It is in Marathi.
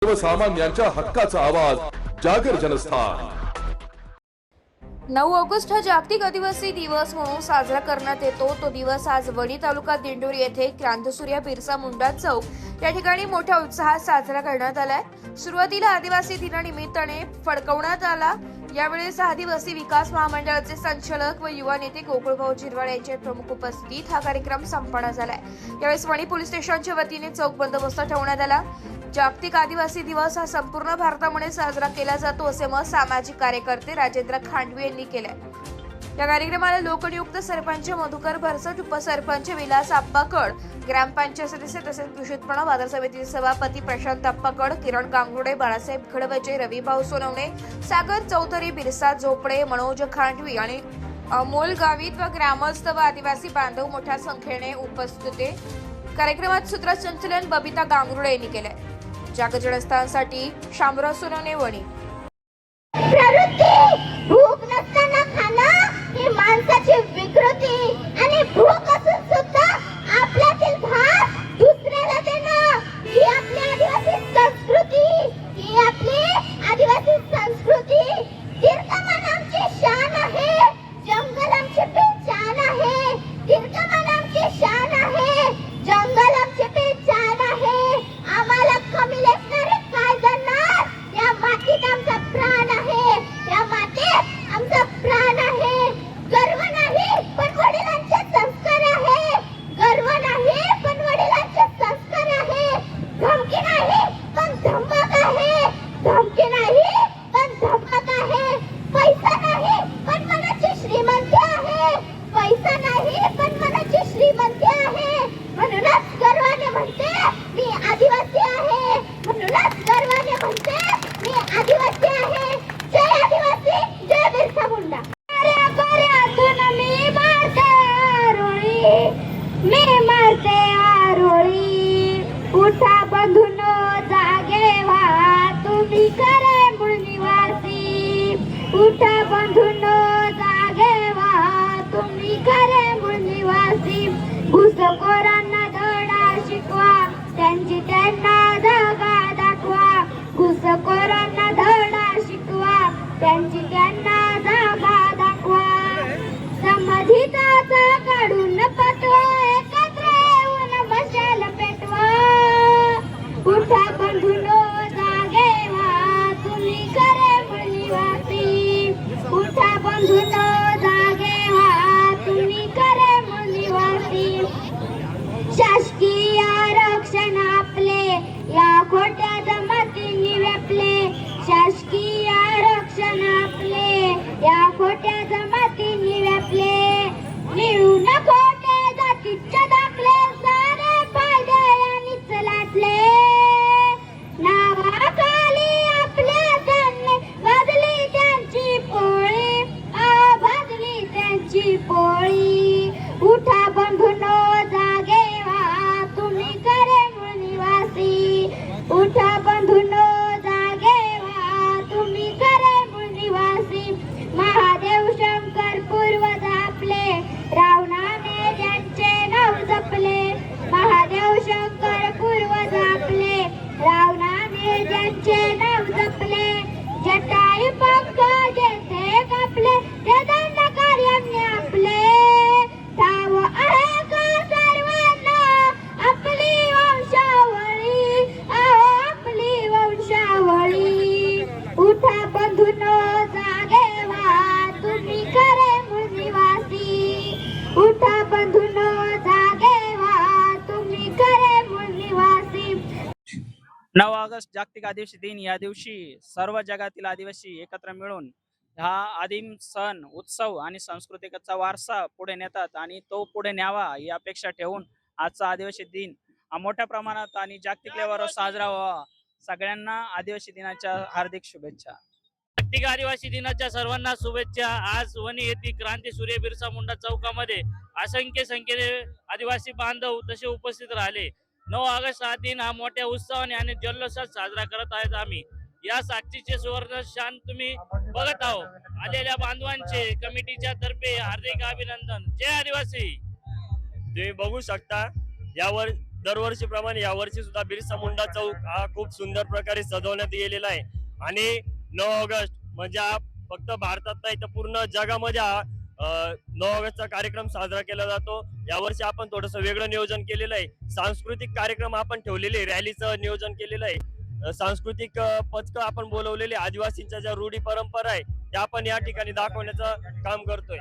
सर्वसामान्यांच्या हक्काचा आवाज जागर जनस्थान। 9 ऑगस्ट हा जागतिक आदिवासी दिवस म्हणून साजरा करण्यात येतो। तो दिवस आज वणी तालुका दिंडोरी येथे क्रांतीसूर्य बिरसा मुंडा चौक या ठिकाणी मोठ्या उत्साहात साजरा करण्यात आलाय। सुरुवातीला आदिवासी दिनानिमित्ताने फडकवण्यात आला। यावेळेस आदिवासी विकास महामंडळाचे संचालक व युवा नेते गोकुळभाऊ झिरवाळ यांच्या प्रमुख उपस्थितीत हा कार्यक्रम संपन्न झालाय। यावेळेस वणी पोलीस स्टेशनच्या वतीने चौक बंदोबस्त ठेवण्यात आला। जागतिक आदिवासी दिवस हा संपूर्ण भारतामध्ये साजरा केला जातो असे मत सामाजिक कार्यकर्ते राजेंद्र खांडवी यांनी केले। या कार्यक्रमाला लोकनियुक्त सरपंच मधुकर भरसट, उपसरपंच विलास आप्पाकड, ग्रामपंचायत सदस्य तसेच कृषी उत्पन्न बाजार समितीचे सभापती प्रशांत आप्पाकड, किरण गांगुडे, बाळासाहेब खडवचे, रविभाऊ सोनवणे, सागर चौधरी, बिरसा झोपडे, मनोज खांडवी आणि अमोल गावित व ग्रामस्थ व आदिवासी बांधव मोठ्या संख्येने उपस्थित होते। कार्यक्रमात सूत्रसंचालन बबिता गांगुडे यांनी केले। जागर जनस्थानसाठी शामराव सोनवणे, वणी। भूक नसताना खाणं ही माणसाची विकृती आणि भूक असून सुद्धा आपल्यातील भात दुसऱ्याला देणं ही आपली आदिवासी संस्कृती, ही आपली आदिवासी संस्कृती। दीर्घमान आमची शान आहे, जंगल आमची पहचान आहे। दीर्घमान आमची शान आहे, जंगल आमची पहचान आहे। आम्हाला कमी लेखणारे काय जाणार? या मातीत आमचा प्राण आहे, या मातीत आमचा प्राण आहे। गर्व नाही पण वडिलांचे संस्कार आहे, गर्व नाही पण वडिलांचे संस्कार आहे। धमकी नाही पण धमक आहे, धमकी नाही पण धमक आहे। पैसा नाही पण मनाची श्रीमंती आहे, पैसा नाही पण मनाची श्रीमंती आहे। म्हणूनच गर्वाने म्हणते मी आदिवासी आहे, म्हणूनच गर्वाने म्हणते मी आदिवासी आहे। जय आदिवासी, जय बिरसा मुंडा। मी मारते आरोळी, मी मारते आरोळी। उठा बंधूनो जागे व्हा, तुम्ही खरे मूळ निवासी। उठा बंधूनो जागे व्हा, तुम्ही खरे मूळ निवासी। घुसखोरांना धडा शिकवा, त्यांची त्यांना जागा दाखवा। घुसखोरांना धडा शिकवा, त्यांची त्यांना जागा दाखवा। समधिताचा काढून पाठवा, एकत्र येऊन मशाल पेटवा। उठा बंधूनो जागे व्हा, तुम्ही खरे मूळ निवासी। उठा बंधूनो जागे व्हा, तुम्ही खरे मूळ निवासी। शासकीय आरक्षण आपले या खोट्या जमातींनी व्यापले। शासकीय आरक्षण आपले या खोट्या जमातींनी व्यापले। मिळून खोटे जातीचे दाखले, सारे फायदे यांनीच लाटले। नावाखाली आपल्या त्यांनी भाजली त्यांची पोळी, भाजली त्यांची पोळी। उठा बंधूनो जागे व्हा, तुम्ही खरे मूळ निवासी। उठा बंधूनो जागे व्हा, तुम्ही खरे मूळ निवासी। महादेव शंकर पूर्वज आपले, रावणाने ज्यांचे नाव जपले। महादेव शंकर पूर्वज आपले, रावणाने ज्यांचे नाव जपले। जटाई पंख जेथे कापले, ते दंडकार्याने आपले। ठाव आहे का सर्वांना आपली वंशावळी, आपली वंशावळी। उठा बंधूनो जागे व्हा, तुम्ही खरे मूळ निवासी। उठा बंधूनो जागे व्हा, तुम्ही खरे मूळ निवासी। 9 ऑगस्ट जागतिक आदिवासी दिन या दिवशी सर्व जगातील आदिवासी एकत्र मिळून हा आदिम सण, उत्सव आणि सांस्कृतिकचा वारसा पुढे नेतात आणि तो पुढे न्यावा ही अपेक्षा ठेवून आजचा आदिवासी दिन मोठ्या प्रमाणात आणि जागतिक लेवलवर साजरा व्हावा। सगळ्यांना आदिवासी दिनाच्या हार्दिक शुभेच्छा। जागतिक आदिवासी दिनाच्या सर्वांना शुभेच्छा। आज वणी येथील क्रांतीसूर्य बिरसा मुंडा चौकामध्ये असंख्य संख्येने आदिवासी बांधव तसे उपस्थित राहिले। 9 ऑगस्ट हा दिन हा मोठ्या उत्सवाने आणि जल्लोषात साजरा करत आहेत आम्ही। या साक्षीचे सुवर्ण क्षण तुम्ही बघत आहोत। आलेल्या बांधवांचे कमिटीच्या तर्फे हार्दिक अभिनंदन। जय आदिवासी। तुम्ही बघू शकता यावर दरवर्षीप्रमाणे यावर्षी सुद्धा बिरसा मुंडा चौक हा खूप सुंदर प्रकारे सजवण्यात गेलेला आहे आणि 9 ऑगस्ट म्हणजे हा फक्त भारतात नाही तर पूर्ण जगामध्ये हा 9 ऑगस्टचा कार्यक्रम साजरा केला जातो। यावर्षी आपण थोडस वेगळं नियोजन केलेलं आहे, सांस्कृतिक कार्यक्रम आपण ठेवलेले, रॅलीचं नियोजन केलेलं आहे, सांस्कृतिक पथक आपण बोलवलेले, आदिवासींच्या ज्या रूढी परंपरा आहे त्या आपण या ठिकाणी दाखवण्याचं काम करतोय।